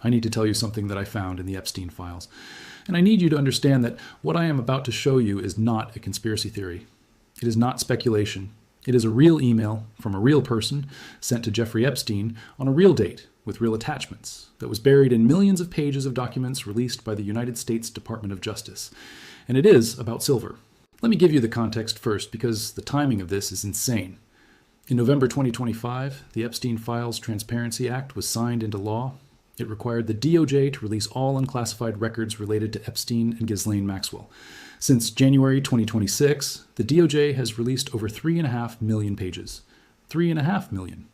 I need to tell you something that I found in the Epstein files. And I need you to understand that what I am about to show you is not a conspiracy theory. It is not speculation. It is a real email from a real person sent to Jeffrey Epstein on a real date with real attachments that was buried in millions of pages of documents released by the United States Department of Justice. And it is about silver. Let me give you the context first because the timing of this is insane. In November 2025, the Epstein Files Transparency Act was signed into law. It required the DOJ to release all unclassified records related to Epstein and Ghislaine Maxwell. Since January 2026, the DOJ has released over 3.5 million pages. 3.5 million.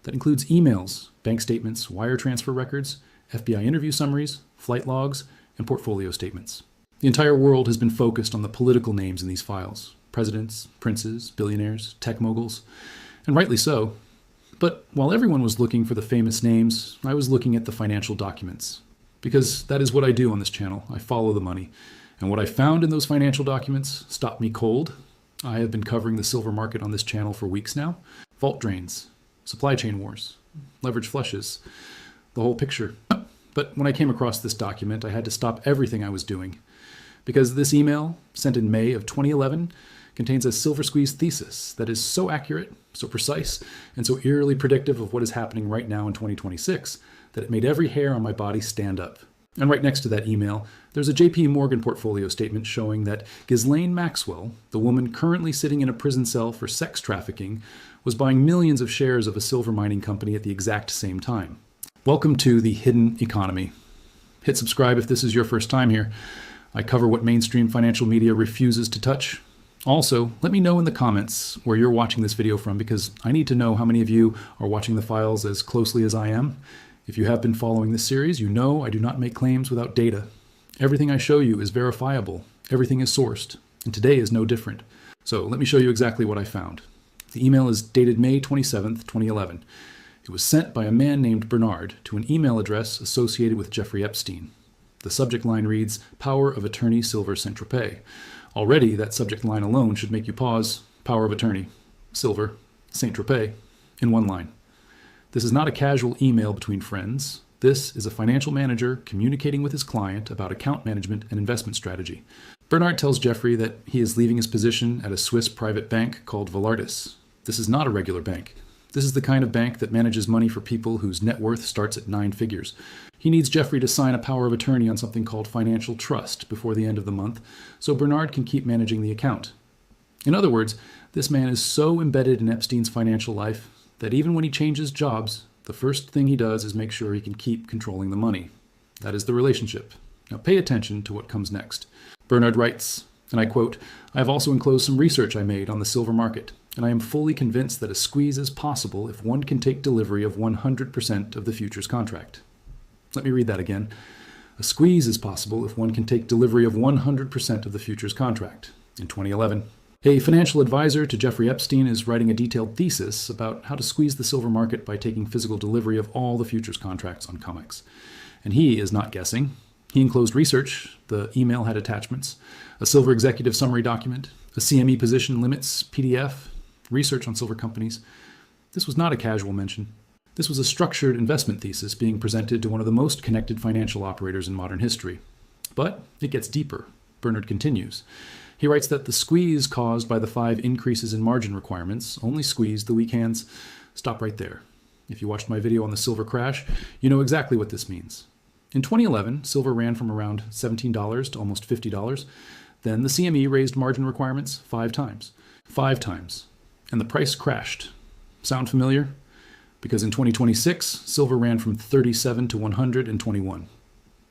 That includes emails, bank statements, wire transfer records, FBI interview summaries, flight logs, and portfolio statements. The entire world has been focused on the political names in these files. Presidents, princes, billionaires, tech moguls, and rightly so. But while everyone was looking for the famous names, I was looking at the financial documents. Because that is what I do on this channel. I follow the money. And what I found in those financial documents stopped me cold. I have been covering the silver market on this channel for weeks now. Vault drains, supply chain wars, leverage flushes, the whole picture. But when I came across this document, I had to stop everything I was doing. Because this email, sent in May of 2011, contains a silver squeeze thesis that is so accurate, so precise, and so eerily predictive of what is happening right now in 2026 that it made every hair on my body stand up. And right next to that email, there's a JPMorgan portfolio statement showing that Ghislaine Maxwell, the woman currently sitting in a prison cell for sex trafficking, was buying millions of shares of a silver mining company at the exact same time. Welcome to the hidden economy. Hit subscribe if this is your first time here. I cover what mainstream financial media refuses to touch. Also, let me know in the comments where you're watching this video from because I need to know how many of you are watching the files as closely as I am. If you have been following this series, you know I do not make claims without data. Everything I show you is verifiable. Everything is sourced. And today is no different. So let me show you exactly what I found. The email is dated May 27th, 2011. It was sent by a man named Bernard to an email address associated with Jeffrey Epstein. The subject line reads, Power of Attorney Silver Saint-Tropez. Already, that subject line alone should make you pause. Power of Attorney, Silver, Saint-Tropez, in one line. This is not a casual email between friends. This is a financial manager communicating with his client about account management and investment strategy. Bernard tells Jeffrey that he is leaving his position at a Swiss private bank called Valardis. This is not a regular bank. This is the kind of bank that manages money for people whose net worth starts at 9 figures. He needs Jeffrey to sign a power of attorney on something called financial trust before the end of the month, so Bernard can keep managing the account. In other words, this man is so embedded in Epstein's financial life that even when he changes jobs, the first thing he does is make sure he can keep controlling the money. That is the relationship. Now pay attention to what comes next. Bernard writes, and I quote, I have also enclosed some research I made on the silver market, and I am fully convinced that a squeeze is possible if one can take delivery of 100% of the futures contract. Let me read that again. A squeeze is possible if one can take delivery of 100% of the futures contract. In 2011, a financial advisor to Jeffrey Epstein is writing a detailed thesis about how to squeeze the silver market by taking physical delivery of all the futures contracts on COMEX. And he is not guessing. He enclosed research. The email had attachments, a silver executive summary document, a CME position limits PDF, research on silver companies. This was not a casual mention. This was a structured investment thesis being presented to one of the most connected financial operators in modern history. But it gets deeper. Bernard continues. He writes that the squeeze caused by the 5 increases in margin requirements only squeezed the weak hands. Stop right there. If you watched my video on the silver crash, you know exactly what this means. In 2011, silver ran from around $17 to almost $50. Then the CME raised margin requirements 5 times. 5 times. And the price crashed. Sound familiar? Because in 2026, silver ran from 37 to 121.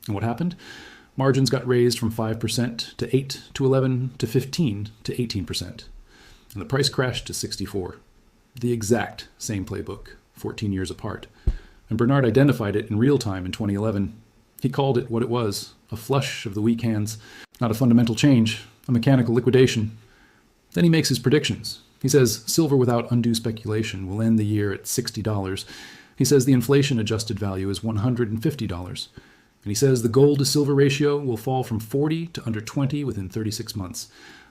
And what happened? Margins got raised from 5% to 8 to 11 to 15 to 18%. And the price crashed to 64. The exact same playbook, 14 years apart. And Bernard identified it in real time in 2011. He called it what it was, a flush of the weak hands, not a fundamental change, a mechanical liquidation. Then he makes his predictions. He says silver without undue speculation will end the year at $60. He says the inflation-adjusted value is $150. And he says the gold to silver ratio will fall from 40 to under 20 within 36 months.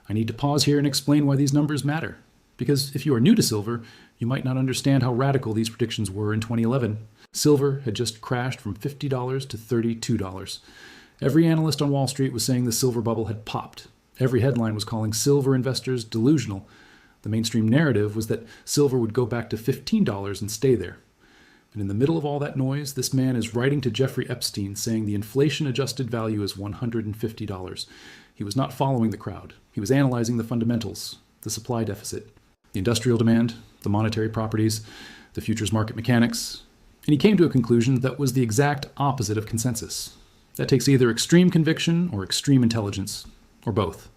I need to pause here and explain why these numbers matter. Because if you are new to silver, you might not understand how radical these predictions were in 2011. Silver had just crashed from $50 to $32. Every analyst on Wall Street was saying the silver bubble had popped. Every headline was calling silver investors delusional. The mainstream narrative was that silver would go back to $15 and stay there. And in the middle of all that noise, this man is writing to Jeffrey Epstein saying the inflation-adjusted value is $150. He was not following the crowd. He was analyzing the fundamentals, the supply deficit, the industrial demand, the monetary properties, the futures market mechanics, and he came to a conclusion that was the exact opposite of consensus. That takes either extreme conviction or extreme intelligence, or both.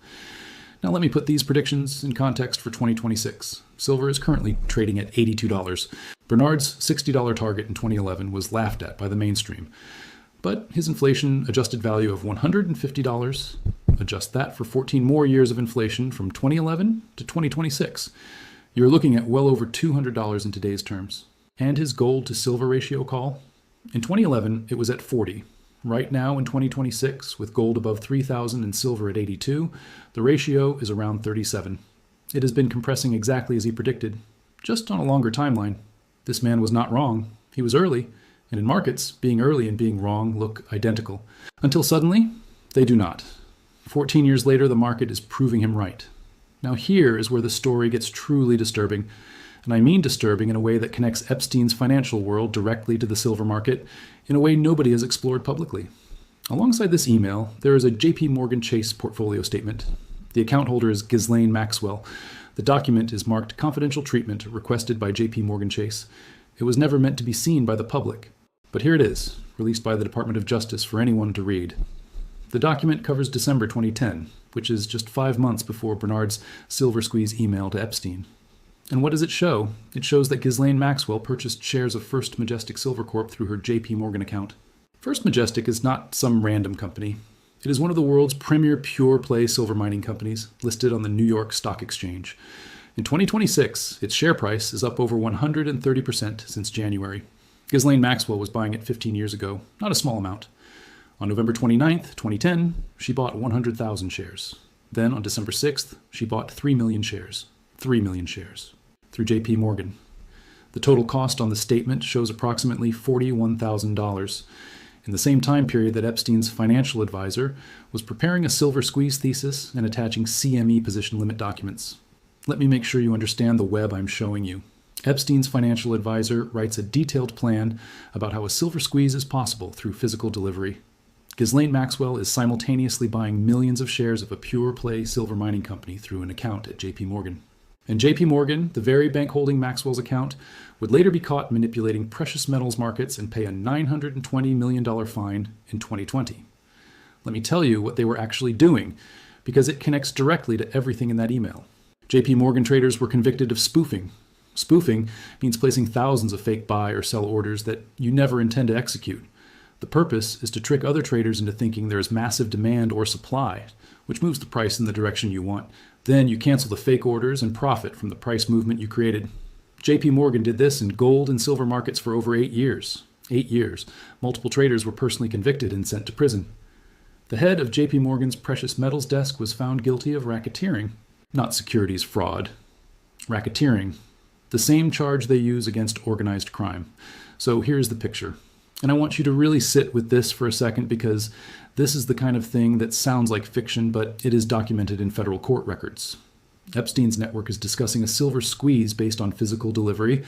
Now let me put these predictions in context for 2026. Silver is currently trading at $82. Bernard's $60 target in 2011 was laughed at by the mainstream. But his inflation-adjusted value of $150, adjust that for 14 more years of inflation from 2011 to 2026. You're looking at well over $200 in today's terms. And his gold to silver ratio call? In 2011, it was at 40. Right now in 2026, with gold above 3,000 and silver at 82, the ratio is around 37. It has been compressing exactly as he predicted, just on a longer timeline. This man was not wrong. He was early, and in markets, being early and being wrong look identical. Until suddenly, they do not. 14 years later, the market is proving him right. Now here is where the story gets truly disturbing. And I mean disturbing in a way that connects Epstein's financial world directly to the silver market in a way nobody has explored publicly. Alongside this email, there is a JPMorgan Chase portfolio statement. The account holder is Ghislaine Maxwell. The document is marked confidential treatment requested by JPMorgan Chase. It was never meant to be seen by the public. But here it is, released by the Department of Justice for anyone to read. The document covers December 2010, which is just 5 months before Bernard's silver squeeze email to Epstein. And what does it show? It shows that Ghislaine Maxwell purchased shares of First Majestic Silver Corp through her JPMorgan account. First Majestic is not some random company. It is one of the world's premier pure-play silver mining companies, listed on the New York Stock Exchange. In 2026, its share price is up over 130% since January. Ghislaine Maxwell was buying it 15 years ago, not a small amount. On November 29th, 2010, she bought 100,000 shares. Then on December 6th, she bought 3 million shares. 3 million shares. Through JPMorgan. The total cost on the statement shows approximately $41,000. In the same time period that Epstein's financial advisor was preparing a silver squeeze thesis and attaching CME position limit documents. Let me make sure you understand the web I'm showing you. Epstein's financial advisor writes a detailed plan about how a silver squeeze is possible through physical delivery. Ghislaine Maxwell is simultaneously buying millions of shares of a pure-play silver mining company through an account at JPMorgan. And JPMorgan, the very bank holding Maxwell's account, would later be caught manipulating precious metals markets and pay a $920 million fine in 2020. Let me tell you what they were actually doing, because it connects directly to everything in that email. JPMorgan traders were convicted of spoofing. Spoofing means placing thousands of fake buy or sell orders that you never intend to execute. The purpose is to trick other traders into thinking there is massive demand or supply, which moves the price in the direction you want. Then you cancel the fake orders and profit from the price movement you created. JPMorgan did this in gold and silver markets for over 8 years. 8 years. Multiple traders were personally convicted and sent to prison. The head of JPMorgan's precious metals desk was found guilty of racketeering, not securities fraud. Racketeering, the same charge they use against organized crime. So here's the picture. And I want you to really sit with this for a second, because this is the kind of thing that sounds like fiction, but it is documented in federal court records. Epstein's network is discussing a silver squeeze based on physical delivery.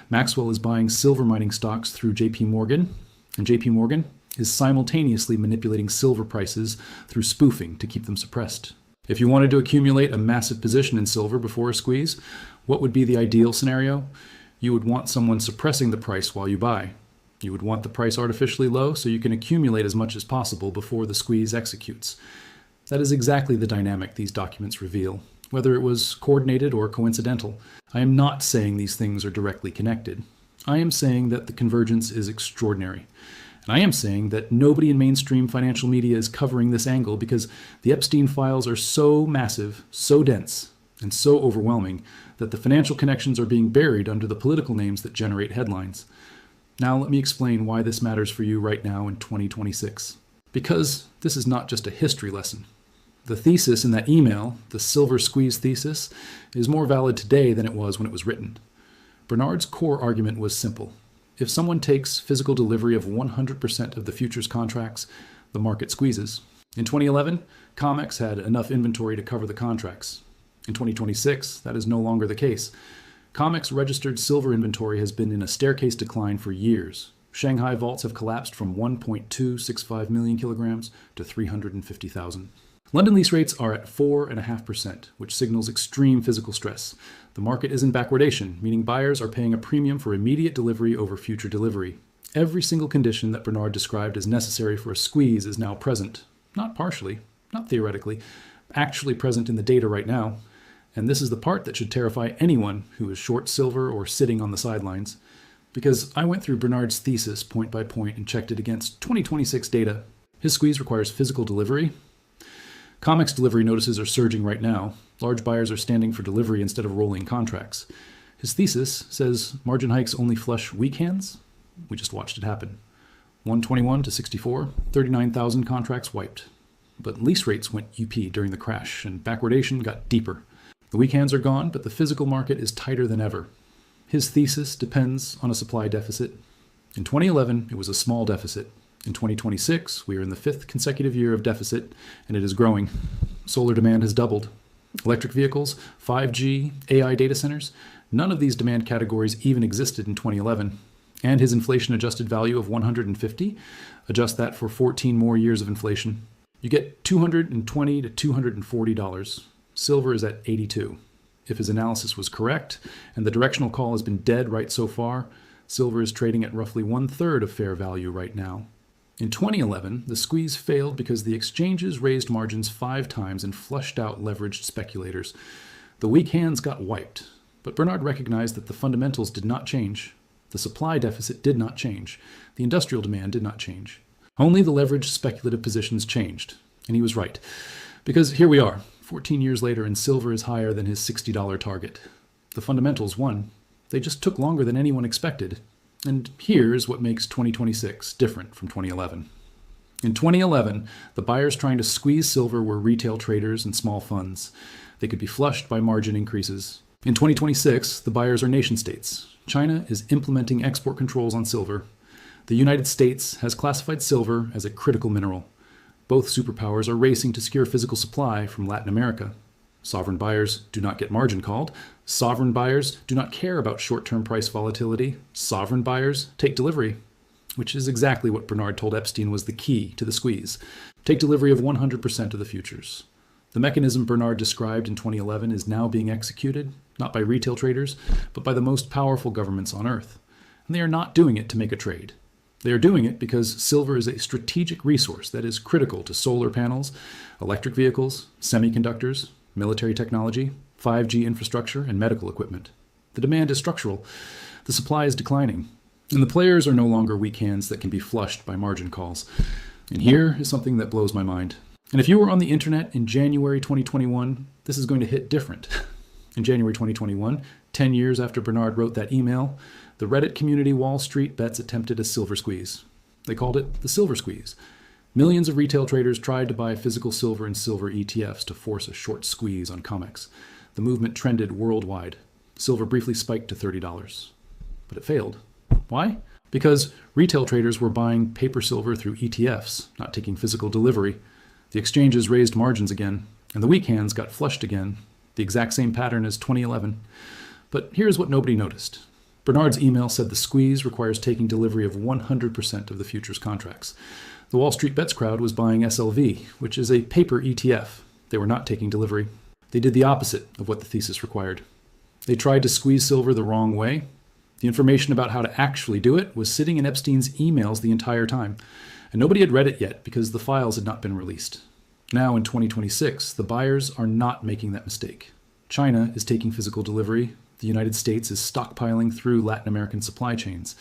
Maxwell is buying silver mining stocks through JPMorgan, and JPMorgan is simultaneously manipulating silver prices through spoofing to keep them suppressed. If you wanted to accumulate a massive position in silver before a squeeze, what would be the ideal scenario? You would want someone suppressing the price while you buy. You would want the price artificially low so you can accumulate as much as possible before the squeeze executes. That is exactly the dynamic these documents reveal, whether it was coordinated or coincidental. I am not saying these things are directly connected. I am saying that the convergence is extraordinary. And I am saying that nobody in mainstream financial media is covering this angle because the Epstein files are so massive, so dense, and so overwhelming that the financial connections are being buried under the political names that generate headlines. Now let me explain why this matters for you right now in 2026. Because this is not just a history lesson. The thesis in that email, the silver squeeze thesis, is more valid today than it was when it was written. Bernard's core argument was simple. If someone takes physical delivery of 100% of the futures contracts, the market squeezes. In 2011, COMEX had enough inventory to cover the contracts. In 2026, that is no longer the case. COMEX registered silver inventory has been in a staircase decline for years. Shanghai vaults have collapsed from 1.265 million kilograms to 350,000. London lease rates are at 4.5%, which signals extreme physical stress. The market is in backwardation, meaning buyers are paying a premium for immediate delivery over future delivery. Every single condition that Bernard described as necessary for a squeeze is now present. Not partially, not theoretically, actually present in the data right now. And this is the part that should terrify anyone who is short silver or sitting on the sidelines. Because I went through Bernard's thesis point by point and checked it against 2026 data. His squeeze requires physical delivery. COMEX delivery notices are surging right now. Large buyers are standing for delivery instead of rolling contracts. His thesis says margin hikes only flush weak hands. We just watched it happen. 121 to 64, 39,000 contracts wiped. But lease rates went UP during the crash, and backwardation got deeper. The weak hands are gone, but the physical market is tighter than ever. His thesis depends on a supply deficit. In 2011, it was a small deficit. In 2026, we are in the 5th consecutive year of deficit, and it is growing. Solar demand has doubled. Electric vehicles, 5G, AI data centers, none of these demand categories even existed in 2011. And his inflation-adjusted value of 150, adjust that for 14 more years of inflation. You get $220 to $240. Silver is at 82. If his analysis was correct, and the directional call has been dead right so far, silver is trading at roughly 1/3 of fair value right now. In 2011, the squeeze failed because the exchanges raised margins 5 times and flushed out leveraged speculators. The weak hands got wiped, but Bernard recognized that the fundamentals did not change. The supply deficit did not change. The industrial demand did not change. Only the leveraged speculative positions changed. And he was right. Because here we are, 14 years later, and silver is higher than his $60 target. The fundamentals won. They just took longer than anyone expected. And here's what makes 2026 different from 2011. In 2011, the buyers trying to squeeze silver were retail traders and small funds. They could be flushed by margin increases. In 2026, the buyers are nation states. China is implementing export controls on silver. The United States has classified silver as a critical mineral. Both superpowers are racing to secure physical supply from Latin America. Sovereign buyers do not get margin called. Sovereign buyers do not care about short-term price volatility. Sovereign buyers take delivery, which is exactly what Bernard told Epstein was the key to the squeeze. Take delivery of 100% of the futures. The mechanism Bernard described in 2011 is now being executed, not by retail traders, but by the most powerful governments on Earth. And they are not doing it to make a trade. They are doing it because silver is a strategic resource that is critical to solar panels, electric vehicles, semiconductors, military technology, 5G infrastructure, and medical equipment. The demand is structural. The supply is declining. And the players are no longer weak hands that can be flushed by margin calls. And here is something that blows my mind. And if you were on the internet in January 2021, this is going to hit different. In January 2021, 10 years after Bernard wrote that email, the Reddit community Wall Street Bets attempted a silver squeeze. They called it the silver squeeze. Millions of retail traders tried to buy physical silver and silver ETFs to force a short squeeze on COMEX. The movement trended worldwide. Silver briefly spiked to $30. But it failed. Why? Because retail traders were buying paper silver through ETFs, not taking physical delivery. The exchanges raised margins again, and the weak hands got flushed again. The exact same pattern as 2011. But here's what nobody noticed. Bernard's email said the squeeze requires taking delivery of 100% of the futures contracts. The Wall Street Bets crowd was buying SLV, which is a paper ETF. They were not taking delivery. They did the opposite of what the thesis required. They tried to squeeze silver the wrong way. The information about how to actually do it was sitting in Epstein's emails the entire time, and nobody had read it yet because the files had not been released. Now in 2026, the buyers are not making that mistake. China is taking physical delivery. The United States is stockpiling through Latin American supply chains.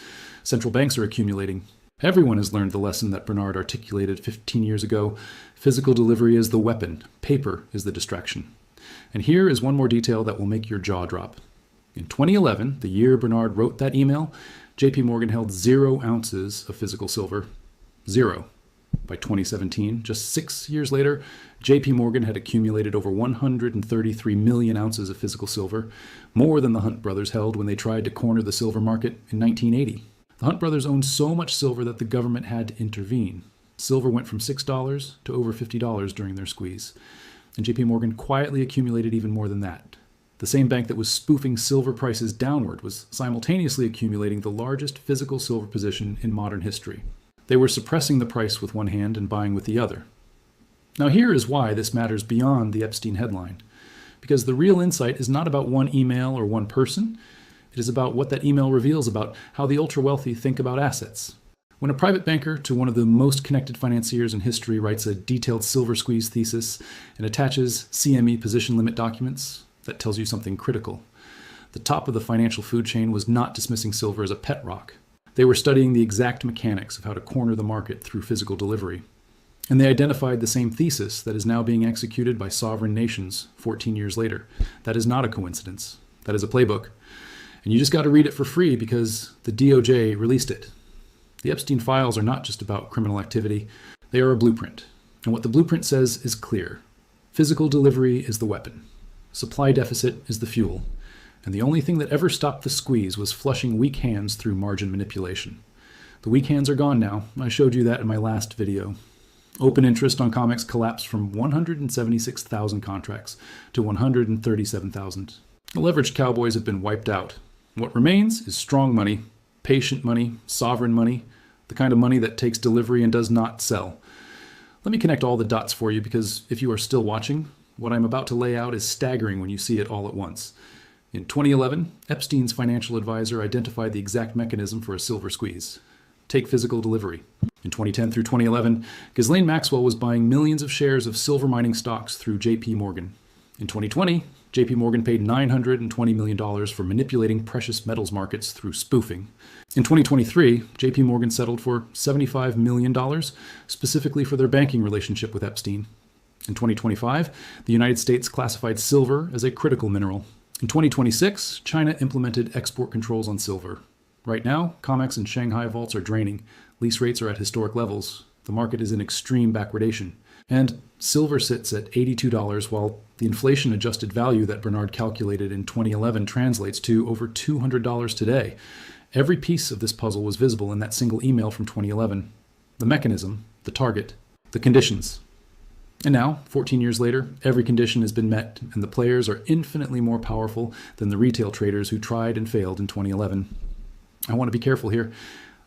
Central banks are accumulating. Everyone has learned the lesson that Bernard articulated 15 years ago. Physical delivery is the weapon. Paper is the distraction. And here is one more detail that will make your jaw drop. In 2011, the year Bernard wrote that email, JPMorgan held 0 ounces of physical silver. 0. By 2017, just 6 years later, JPMorgan had accumulated over 133 million ounces of physical silver, more than the Hunt brothers held when they tried to corner the silver market in 1980. The Hunt brothers owned so much silver that the government had to intervene. Silver went from $6 to over $50 during their squeeze. And JPMorgan quietly accumulated even more than that. The same bank that was spoofing silver prices downward was simultaneously accumulating the largest physical silver position in modern history. They were suppressing the price with one hand and buying with the other. Now here is why this matters beyond the Epstein headline. Because the real insight is not about one email or one person. It is about what that email reveals about how the ultra-wealthy think about assets. When a private banker to one of the most connected financiers in history writes a detailed silver squeeze thesis and attaches CME position limit documents, that tells you something critical. The top of the financial food chain was not dismissing silver as a pet rock. They were studying the exact mechanics of how to corner the market through physical delivery. And they identified the same thesis that is now being executed by sovereign nations 14 years later. That is not a coincidence. That is a playbook. And you just got to read it for free because the DOJ released it. The Epstein files are not just about criminal activity. They are a blueprint. And what the blueprint says is clear. Physical delivery is the weapon. Supply deficit is the fuel. And the only thing that ever stopped the squeeze was flushing weak hands through margin manipulation. The weak hands are gone now. I showed you that in my last video. Open interest on COMEX collapsed from 176,000 contracts to 137,000. The leveraged cowboys have been wiped out. What remains is strong money, patient money, sovereign money, the kind of money that takes delivery and does not sell. Let me connect all the dots for you because if you are still watching, what I'm about to lay out is staggering when you see it all at once. In 2011, Epstein's financial advisor identified the exact mechanism for a silver squeeze. Take physical delivery. In 2010 through 2011, Ghislaine Maxwell was buying millions of shares of silver mining stocks through JPMorgan. In 2020, JPMorgan paid $920 million for manipulating precious metals markets through spoofing. In 2023, JPMorgan settled for $75 million, specifically for their banking relationship with Epstein. In 2025, the United States classified silver as a critical mineral. In 2026, China implemented export controls on silver. Right now, COMEX and Shanghai vaults are draining. Lease rates are at historic levels. The market is in extreme backwardation. And silver sits at $82 while the inflation-adjusted value that Bernard calculated in 2011 translates to over $200 today. Every piece of this puzzle was visible in that single email from 2011. The mechanism, the target, the conditions. And now, 14 years later, every condition has been met, and the players are infinitely more powerful than the retail traders who tried and failed in 2011. I want to be careful here.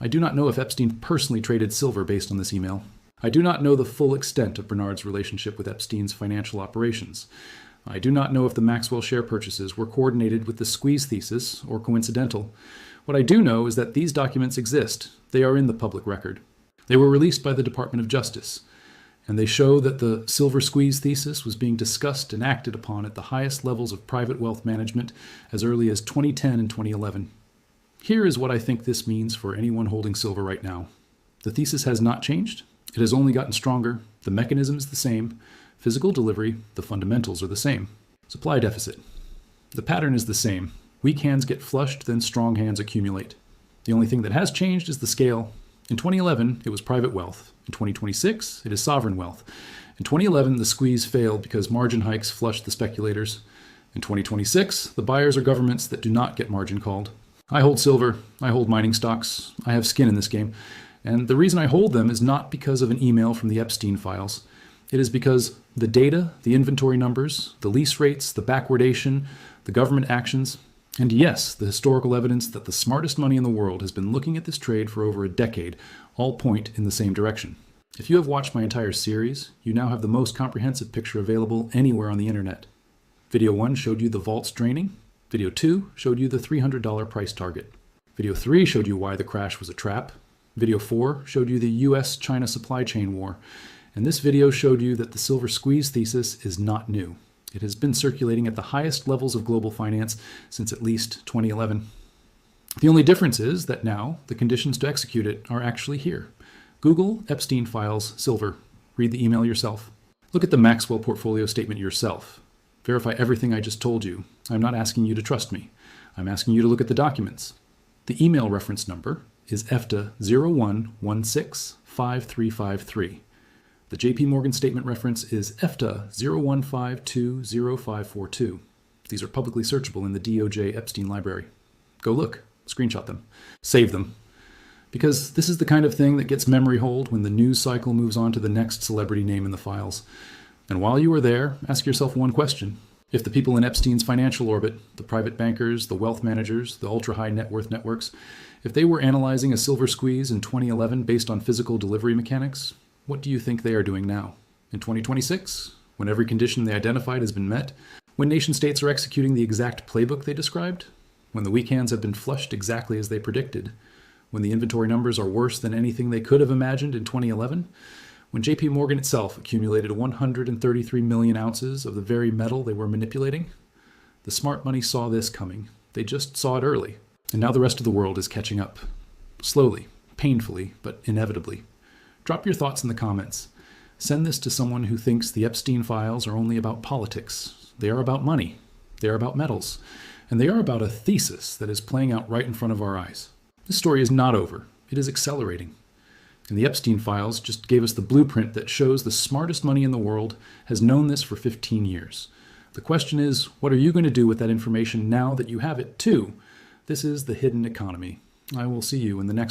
I do not know if Epstein personally traded silver based on this email. I do not know the full extent of Bernard's relationship with Epstein's financial operations. I do not know if the Maxwell share purchases were coordinated with the squeeze thesis or coincidental. What I do know is that these documents exist. They are in the public record. They were released by the Department of Justice. And they show that the silver squeeze thesis was being discussed and acted upon at the highest levels of private wealth management as early as 2010 and 2011. Here is what I think this means for anyone holding silver right now. The thesis has not changed. It has only gotten stronger. The mechanism is the same. Physical delivery, the fundamentals are the same. Supply deficit. The pattern is the same. Weak hands get flushed, then strong hands accumulate. The only thing that has changed is the scale. In 2011, it was private wealth. In 2026, it is sovereign wealth. In 2011, the squeeze failed because margin hikes flushed the speculators. In 2026, the buyers are governments that do not get margin called. I hold silver. I hold mining stocks. I have skin in this game. And the reason I hold them is not because of an email from the Epstein files. It is because the data, the inventory numbers, the lease rates, the backwardation, the government actions, and yes, the historical evidence that the smartest money in the world has been looking at this trade for over a decade, all point in the same direction. If you have watched my entire series, you now have the most comprehensive picture available anywhere on the internet. Video 1 showed you the vaults draining. Video 2 showed you the $300 price target. Video 3 showed you why the crash was a trap. Video 4 showed you the US-China supply chain war. And this video showed you that the silver squeeze thesis is not new. It has been circulating at the highest levels of global finance since at least 2011. The only difference is that now the conditions to execute it are actually here. Google Epstein files silver. Read the email yourself. Look at the Maxwell portfolio statement yourself. Verify everything I just told you. I'm not asking you to trust me. I'm asking you to look at the documents. The email reference number is EFTA 01165353. The JPMorgan statement reference is EFTA 01520542. These are publicly searchable in the DOJ Epstein library. Go look, screenshot them, save them. Because this is the kind of thing that gets memory hold when the news cycle moves on to the next celebrity name in the files. And while you are there, ask yourself one question. If the people in Epstein's financial orbit, the private bankers, the wealth managers, the ultra-high net worth networks, if they were analyzing a silver squeeze in 2011 based on physical delivery mechanics, what do you think they are doing now? In 2026, when every condition they identified has been met, when nation states are executing the exact playbook they described, when the weak hands have been flushed exactly as they predicted, when the inventory numbers are worse than anything they could have imagined in 2011, when JPMorgan itself accumulated 133 million ounces of the very metal they were manipulating, the smart money saw this coming. They just saw it early. And now the rest of the world is catching up. Slowly, painfully, but inevitably. Drop your thoughts in the comments. Send this to someone who thinks the Epstein files are only about politics. They are about money. They are about metals. And they are about a thesis that is playing out right in front of our eyes. This story is not over. It is accelerating. And the Epstein files just gave us the blueprint that shows the smartest money in the world has known this for 15 years. The question is, what are you going to do with that information now that you have it too? This is the hidden economy. I will see you in the next